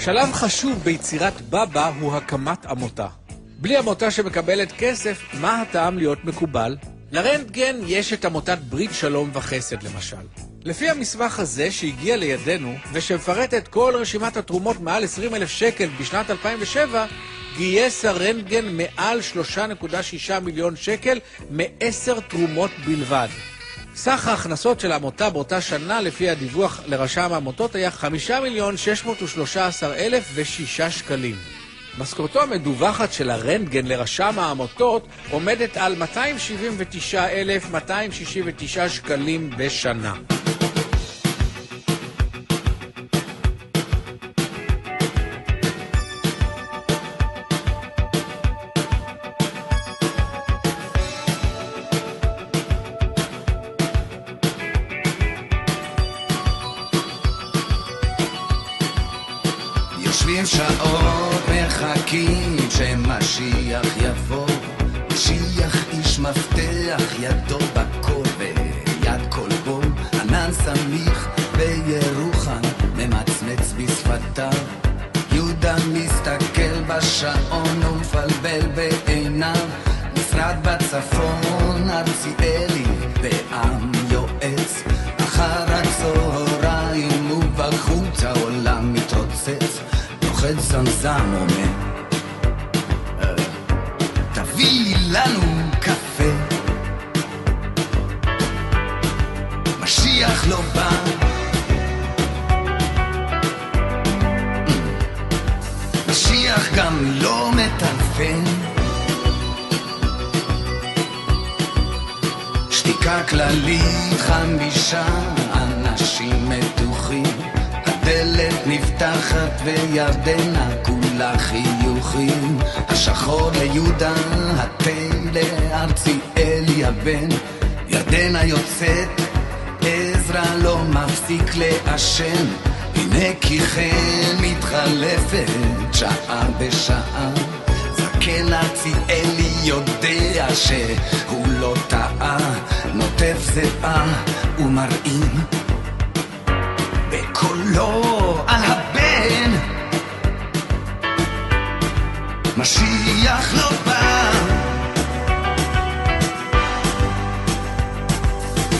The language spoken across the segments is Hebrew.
שלב חשוב ביצירת בבא הוא הקמת עמותה. בלי עמותה שמקבלת כסף, מה הטעם להיות מקובל? לרנטגן יש את עמותת ברית שלום וחסד למשל. לפי המסמך הזה שהגיע לידינו, ושמפרט את כל רשימת התרומות מעל 20,000 שקל בשנת 2007, גייס הרנטגן מעל 3.6 מיליון שקל מ10 תרומות בלבד. סך ההכנסות של העמותה באותה שנה לפי הדיווח לרשם העמותות היה 5,613,006 שקלים. משכורתו המדווחת של הרנטגן לרשם העמותות עומדת על 279,269 שקלים בשנה. יושבים שעות מחכים שמשיח יבוא, משיח איש מפתח, ידו בכל ויד כל בו, ענן סמיך בירוחם ממצמץ בשפתיו, יהודה מסתכל בשעון ומפלבל בעיניו, משרד בצפון ארציאלי ועם יועץ, אחר הצהריים ובחוץ העולם מתרוצץ, נוחד זמזם אומר תביא לנו קפה, משיח לא בא, משיח גם לא מטלפן, שתיקה כללית, 5 אנשים מתוחים, הדלת נפתחת וירדנה כולה חיוכים, השחור ליהודה, התה לארציאלי הבן, ירדנה יוצאת, עזרא לא מפסיק לעשן, הנה כי כן מתחלפת שעה בשעה, זקן ארציאלי יודע שהוא לא טעה, נוטף זרעה ומראים בקולו על הבן, משיח לא בא,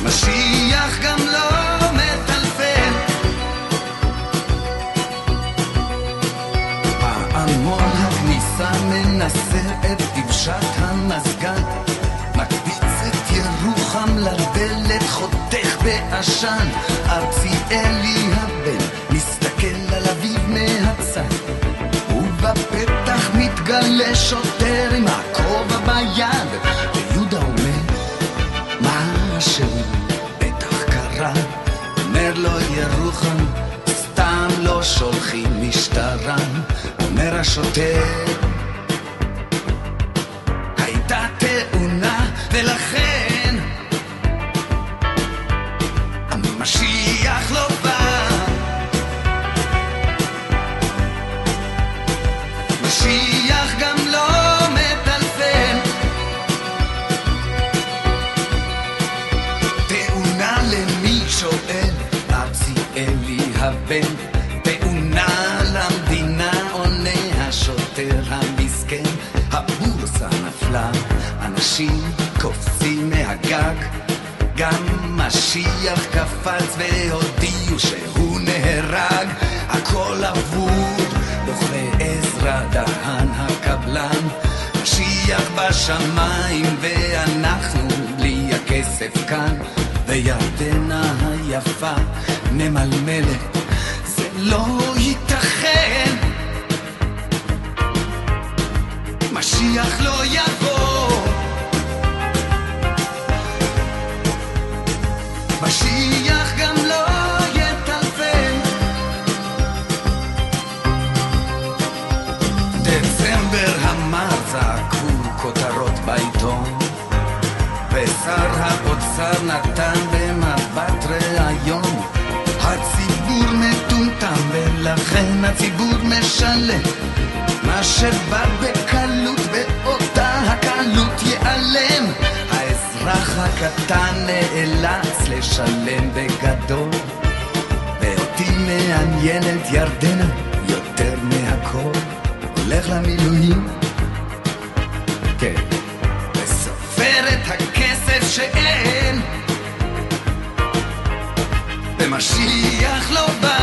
משיח גם לא מטלפן, פעמון הכניסה מנסה את דבשת המסגד, מקפיץ את ירוחם לדלת, חותך בעשן, ארציאלי הבן מסתכל על אביו מהצד, ובפתח מתגלה שוטר עם הכובע ביד, ויהודה אומר משהו בטח קרה, אומר לו ירוחם סתם לא שולחים משטרה, אומר השוטר הייתה תאונה ולכן המשיח לא בא, משיח גם לא מטלפן, תאונה למי שואל ארציאלי הבן, תאונה למדינה עונה השוטר המסכן, הבורסה נפלה, אנשים קופצים מהגג, גם משיח קפץ והודיעו שהוא נהרג, הכל אבוד, בוכה עזרא דהן הקבלן, משיח בשמיים ואנחנו בלי הכסף כאן, וירדנה היפה ממלמלת זה לא ייתכן, משיח לא יבוא, משיח גם לא יטלפן, דצמבר המר זעקו כותרות בעיתון, ושר האוצר נתן במבט ראיון, הציבור מטומטם ולכן הציבור משלם, מה שבא בקלות באותה הקלות ייעלם, האזרח הקטן נאלץ לשלם בגדול, ואותי מעניינת ירדנה יותר מוותר מהכל, הולך למילואים, כן, וסופר את הכסף שאין, ומשיח לא בא